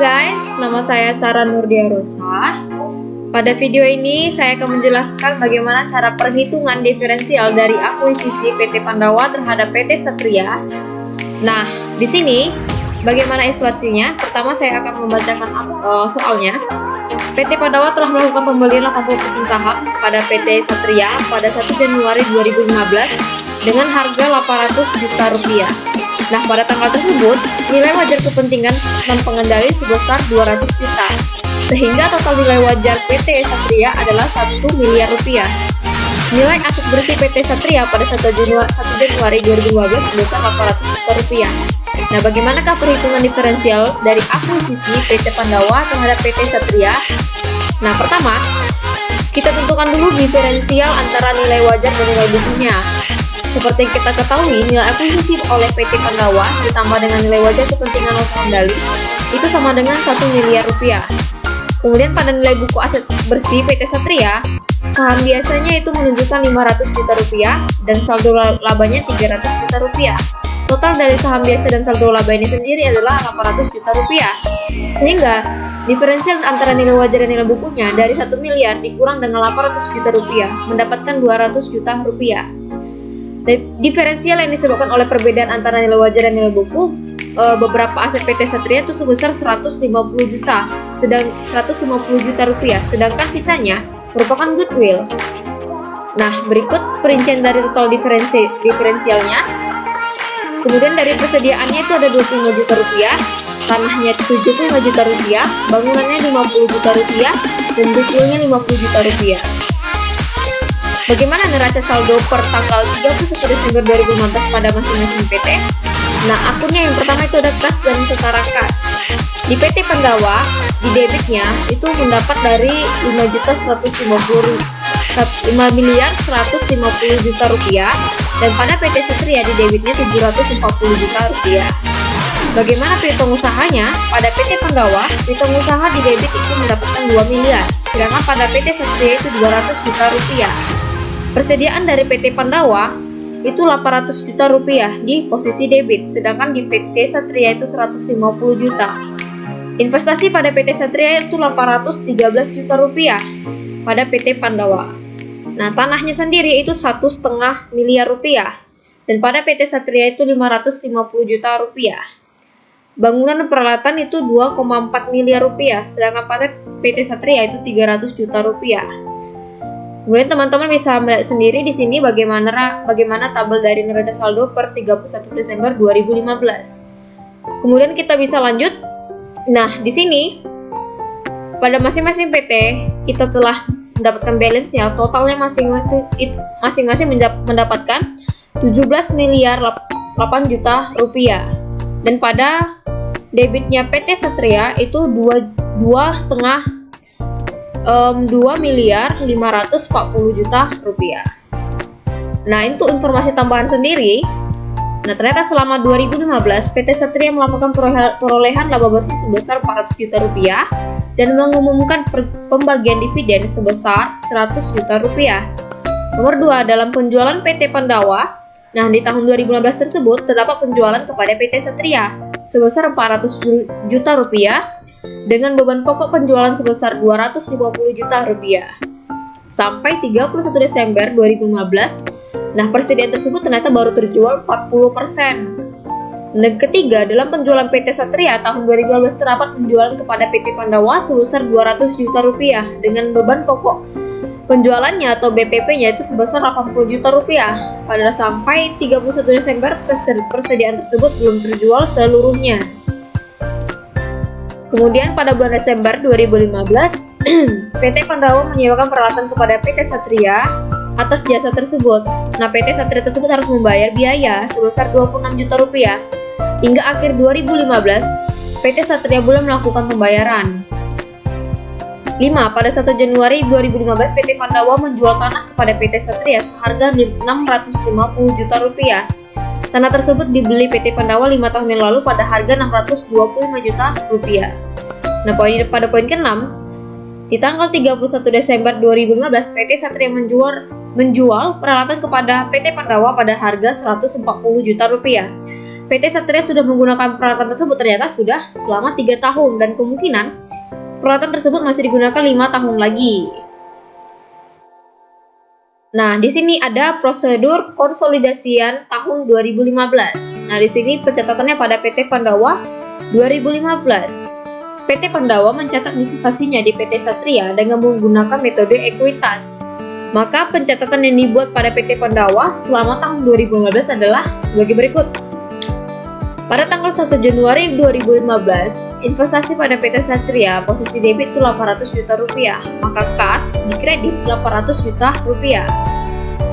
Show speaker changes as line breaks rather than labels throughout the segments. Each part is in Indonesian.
guys, nama saya Sarah Nurdia Rosa. Pada video ini saya akan menjelaskan bagaimana cara perhitungan diferensial dari akuisisi PT Pandawa terhadap PT Satria. Nah, di sini bagaimana ilustrasinya? Pertama saya akan membacakan soalnya. PT Pandawa telah melakukan pembelian 80% saham pada PT Satria pada 1 Januari 2015 dengan harga Rp800 juta. Nah, pada tanggal tersebut, nilai wajar kepentingan non pengendali sebesar 200 juta. Sehingga total nilai wajar PT Satria adalah 1 miliar rupiah. Nilai aset bersih PT Satria pada 1 Januari 2015 sebesar 800 juta rupiah. Nah, bagaimanakah perhitungan diferensial dari akuisisi PT Pandawa terhadap PT Satria? Nah, pertama, kita tentukan dulu diferensial antara nilai wajar dan nilai bukunya. Seperti yang kita ketahui, nilai akuisisi oleh PT Pandawa ditambah dengan nilai wajar kepentingan non pengendali itu sama dengan 1 miliar rupiah. Kemudian pada nilai buku aset bersih PT Satria, saham biasanya itu menunjukkan 500 juta rupiah dan saldo labanya 300 juta rupiah. Total dari saham biasa dan saldo laba ini sendiri adalah 800 juta rupiah. Sehingga diferensial antara nilai wajar dan nilai bukunya dari 1 miliar dikurang dengan 800 juta rupiah mendapatkan 200 juta rupiah. Diferensial yang disebabkan oleh perbedaan antara nilai wajar dan nilai buku beberapa aset PT Satria itu sebesar 150 juta rupiah, sedangkan sisanya merupakan goodwill. Nah, berikut perincian dari total diferensialnya. Kemudian dari persediaannya itu ada 25 juta rupiah, tanahnya 75 juta rupiah, bangunannya 50 juta rupiah, dan goodwillnya 50 juta rupiah. Bagaimana neraca saldo per tanggal 31 Desember 2015 pada masing-masing PT? Nah, akunnya yang pertama itu ada kas dan setara kas. Di PT Pandawa, di debitnya itu mendapat dari 5 miliar 150 juta rupiah, dan pada PT Satria di debitnya 740 juta rupiah. Bagaimana piutang usahanya? Pada PT Pandawa, piutang usaha di debit itu mendapatkan 2 miliar, sedangkan pada PT Satria itu 200 juta rupiah. Persediaan dari PT Pandawa itu 800 juta rupiah di posisi debit, sedangkan di PT Satria itu 150 juta. Investasi pada PT Satria itu 813 juta rupiah pada PT Pandawa. Nah, tanahnya sendiri itu 1,5 miliar rupiah, dan pada PT Satria itu 550 juta rupiah. Bangunan peralatan itu 2,4 miliar rupiah, sedangkan pada PT Satria itu 300 juta rupiah. Kemudian teman-teman bisa melihat sendiri di sini bagaimana tabel dari neraca saldo per 31 Desember 2015. Kemudian kita bisa lanjut. Nah, di sini pada masing-masing PT kita telah mendapatkan balance-nya. Totalnya masing-masing mendapatkan 17 miliar 8 juta rupiah. Dan pada debitnya PT Satria itu 2 miliar 540 juta rupiah. Nah, itu informasi tambahan sendiri. Nah, ternyata selama 2015 PT Satria melakukan perolehan laba bersih sebesar 400 juta rupiah dan mengumumkan pembagian dividen sebesar 100 juta rupiah. Nomor 2, dalam penjualan PT Pandawa. Nah, di tahun 2015 tersebut terdapat penjualan kepada PT Satria sebesar 400 juta rupiah dengan beban pokok penjualan sebesar 250 juta rupiah. Sampai 31 Desember 2015, nah persediaan tersebut ternyata baru terjual 40%. Dan ketiga, dalam penjualan PT Satria tahun 2015 terdapat penjualan kepada PT Pandawa sebesar 200 juta rupiah dengan beban pokok penjualannya atau BPP-nya itu sebesar 80 juta rupiah. Pada sampai 31 Desember persediaan tersebut belum terjual seluruhnya. Kemudian pada bulan Desember 2015, PT Pandawa menyewakan peralatan kepada PT Satria atas jasa tersebut. Nah, PT Satria tersebut harus membayar biaya sebesar 26 juta rupiah. Hingga akhir 2015, PT Satria belum melakukan pembayaran. 5. Pada 1 Januari 2015, PT Pandawa menjual tanah kepada PT Satria seharga 650 juta rupiah. Tanah tersebut dibeli PT Pandawa 5 tahun yang lalu pada harga 625 juta rupiah. Nah, pada poin ke-6, di tanggal 31 Desember 2015, PT Satria menjual peralatan kepada PT Pandawa pada harga 140 juta rupiah. PT Satria sudah menggunakan peralatan tersebut ternyata sudah selama 3 tahun dan kemungkinan peralatan tersebut masih digunakan 5 tahun lagi. Nah, di sini ada prosedur konsolidasian tahun 2015. Nah, di sini pencatatannya pada PT Pandawa 2015. PT Pandawa mencatat investasinya di PT Satria dengan menggunakan metode ekuitas. Maka pencatatan yang dibuat pada PT Pandawa selama tahun 2015 adalah sebagai berikut. Pada tanggal 1 Januari 2015, investasi pada PT Satria posisi debit itu 800 juta rupiah, maka kas di kredit 800 juta rupiah.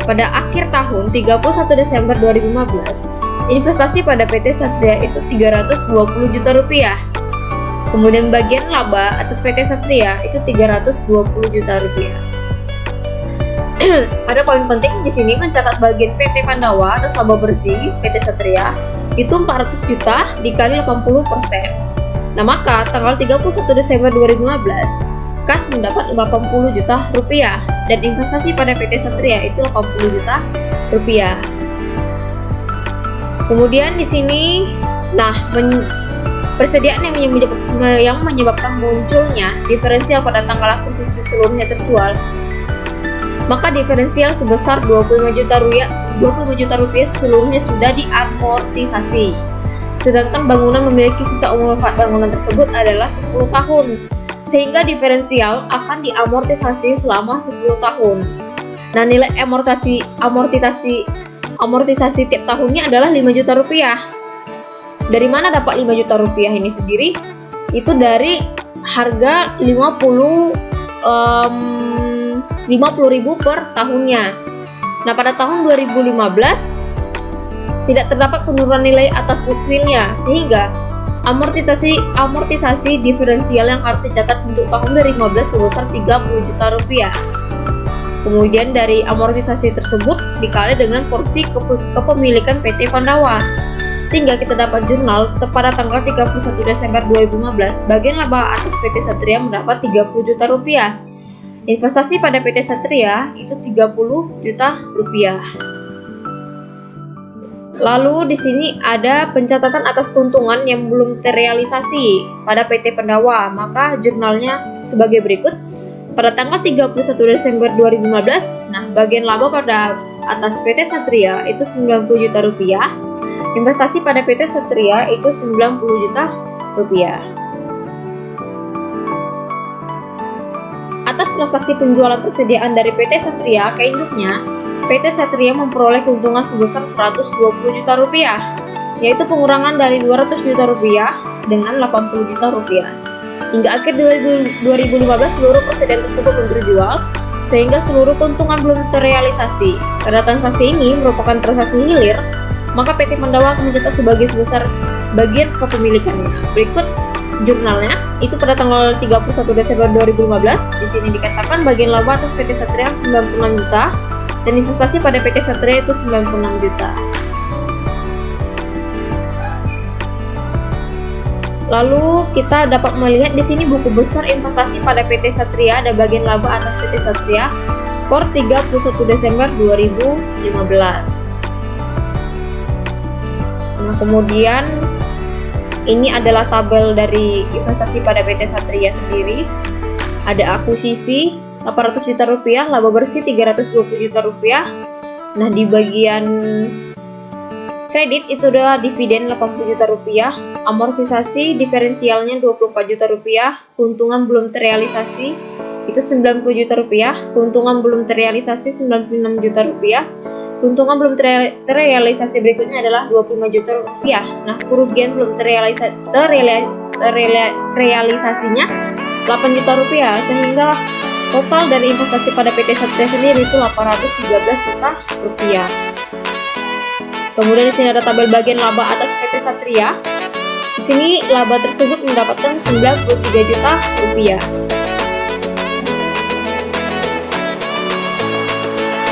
Pada akhir tahun 31 Desember 2015, investasi pada PT Satria itu 320 juta rupiah. Kemudian bagian laba atas PT Satria itu 320 juta rupiah. Ada poin penting di sini mencatat bagian PT Pandawa atas laba bersih PT Satria itu 400 juta dikali 80%. Nah, maka tanggal 31 Desember 2015, kas mendapat 80 juta rupiah dan investasi pada PT Satria itu 80 juta rupiah. Kemudian di sini, persediaan yang menyebabkan munculnya diferensial pada tanggal akuisisi seluruhnya terjual, maka diferensial sebesar 25 juta rupiah seluruhnya sudah diamortisasi. Sedangkan bangunan memiliki sisa umur manfaat bangunan tersebut adalah 10 tahun, sehingga diferensial akan diamortisasi selama 10 tahun. Nah, nilai amortisasi tiap tahunnya adalah 5 juta rupiah. Dari mana dapat 5 juta rupiah ini sendiri? Itu dari harga 50.000 per tahunnya. Nah, pada tahun 2015 tidak terdapat penurunan nilai atas goodwill-nya, sehingga amortisasi diferensial yang harus dicatat untuk tahun 2015 sebesar 30 juta rupiah. Kemudian dari amortisasi tersebut dikali dengan porsi kepemilikan PT Pandawa, sehingga kita dapat jurnal pada tanggal 31 Desember 2015 bagian laba atas PT Satria mendapat 30 juta rupiah. Investasi pada PT Satria itu 30 juta rupiah. Lalu di sini ada pencatatan atas keuntungan yang belum terrealisasi pada PT Pandawa, maka jurnalnya sebagai berikut. Pada tanggal 31 Desember 2015, bagian laba pada atas PT Satria itu 90 juta rupiah. Investasi pada PT Satria itu 90 juta rupiah. Atas transaksi penjualan persediaan dari PT Satria ke induknya, PT Satria memperoleh keuntungan sebesar 120 juta rupiah, yaitu pengurangan dari 200 juta rupiah dengan 80 juta rupiah. Hingga akhir 2015 seluruh persediaan tersebut belum terjual, sehingga seluruh keuntungan belum terrealisasi. Karena transaksi ini merupakan transaksi hilir, maka PT Pandawa akan mencatat sebagai sebesar bagian kepemilikannya. Berikut jurnalnya itu pada tanggal 31 Desember 2015. Di sini dikatakan bagian laba atas PT Satria 96 juta dan investasi pada PT Satria itu 96 juta. Lalu kita dapat melihat di sini buku besar investasi pada PT Satria dan bagian laba atas PT Satria per 31 Desember 2015. Nah, kemudian ini adalah tabel dari investasi pada PT Satria sendiri. Ada akuisisi 800 juta rupiah, laba bersih 320 juta rupiah. Nah, di bagian kredit itu adalah dividen 80 juta rupiah, amortisasi diferensialnya 24 juta rupiah, keuntungan belum terrealisasi itu 90 juta rupiah, keuntungan belum terrealisasi 96 juta rupiah. Keuntungan belum terrealisasi berikutnya adalah 25 juta rupiah. Nah, kerugian belum terrealisasinya 8 juta rupiah, sehingga total dari investasi pada PT Satria sendiri itu 813 juta rupiah. Kemudian di sini ada tabel bagian laba atas PT Satria. Di sini laba tersebut mendapatkan 93 juta rupiah.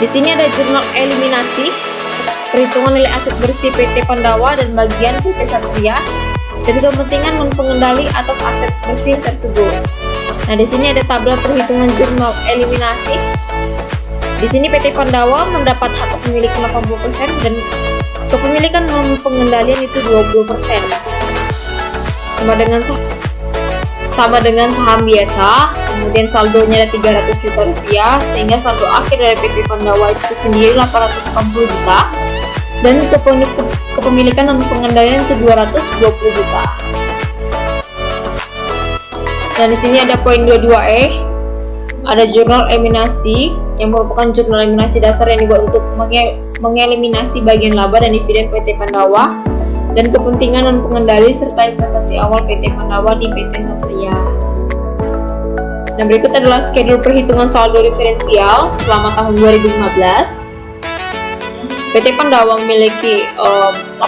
Di sini ada jurnal eliminasi, perhitungan nilai aset bersih PT Pandawa dan bagian PT Satria, dan kepentingan pengendali atas aset bersih tersebut. Nah, di sini ada tabel perhitungan jurnal eliminasi. Di sini PT Pandawa mendapat hak kepemilikan 80% dan Kepemilikan pengendalian itu 20%. Sama dengan saham biasa. Kemudian saldonya ada 300 juta rupiah, sehingga saldo akhir dari PT Pandawa itu sendiri 880 juta. Dan kepemilikan dan pengendalian itu 220 juta. Dan di sini ada poin 22E, ada jurnal eliminasi yang merupakan jurnal eliminasi dasar yang dibuat untuk mengeliminasi bagian laba dan dividen PT Pandawa dan kepentingan dan pengendali serta investasi awal PT Pandawa di PT Satria. Dan berikut adalah schedule perhitungan saldo diferensial selama tahun 2015. PT Pandawa memiliki 80%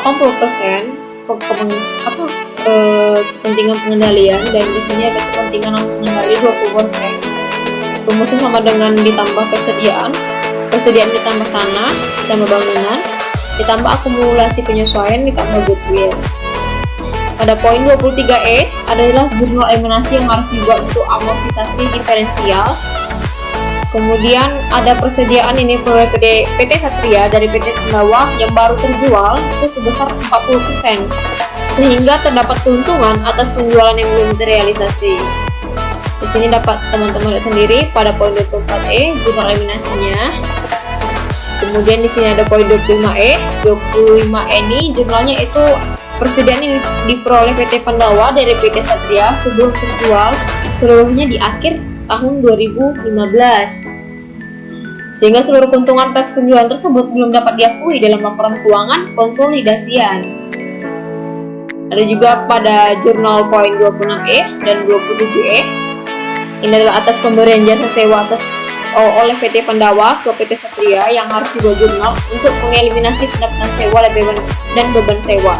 kepentingan pengendalian, dan di sini ada kepentingan pengendali 20%. Rumusnya sama dengan ditambah persediaan ditambah tanah, ditambah bangunan, ditambah akumulasi penyesuaian, ditambah goodwill. Pada poin 23E adalah jurnal eliminasi yang harus dibuat untuk amortisasi diferensial. Kemudian ada persediaan ini oleh PT Satria dari PT Pandawa yang baru terjual itu sebesar 40%, sehingga terdapat keuntungan atas penjualan yang belum terrealisasi. Di sini dapat teman-teman lihat sendiri pada poin 24E jurnal eliminasinya. Kemudian di sini ada poin 25E. 25E ini jurnalnya itu persediaan yang diperoleh PT Pandawa dari PT Satria sebelum terjual seluruhnya di akhir tahun 2015. Sehingga seluruh keuntungan atas penjualan tersebut belum dapat diakui dalam laporan keuangan konsolidasian. Ada juga pada jurnal poin 26E dan 27E. Ini adalah atas pemberian jasa sewa oleh PT Pandawa ke PT Satria yang harus dibuat jurnal untuk mengeliminasi pendapatan sewa dan beban sewa,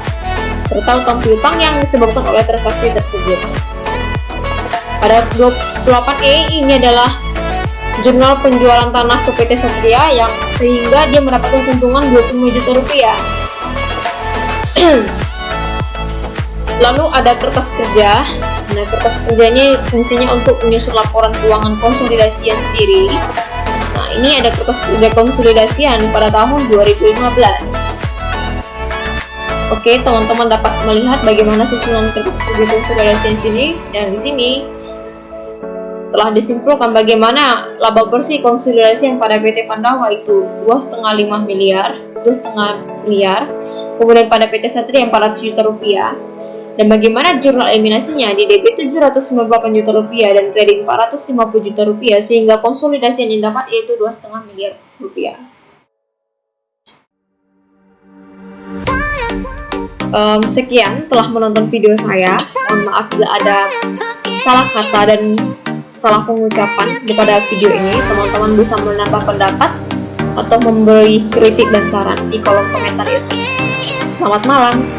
serta utang piutang yang disebabkan oleh transaksi tersebut. Pada 28E ini adalah jurnal penjualan tanah ke PT Satria yang sehingga dia mendapatkan keuntungan 25 juta rupiah. Lalu ada kertas kerja. Nah, kertas kerja ini fungsinya untuk menyusun laporan keuangan konsolidasian sendiri. Nah, ini ada kertas kerja konsolidasian pada tahun 2015. Oke, teman-teman dapat melihat bagaimana susunan kertas kerja konsolidasian sini, dan di sini telah disimpulkan bagaimana laba bersih konsolidasi yang pada PT Pandawa itu 2,5 miliar. Kemudian pada PT Satria 400 juta rupiah. Dan bagaimana jurnal eliminasinya di debit 798 juta rupiah dan kredit 450 juta rupiah, sehingga konsolidasi yang didapat yaitu 2,5 miliar rupiah. Sekian telah menonton video saya. Mohon maaf bila ada salah kata dan salah pengucapan pada video ini. Teman-teman bisa menambah pendapat atau memberi kritik dan saran di kolom komentar itu. Selamat malam.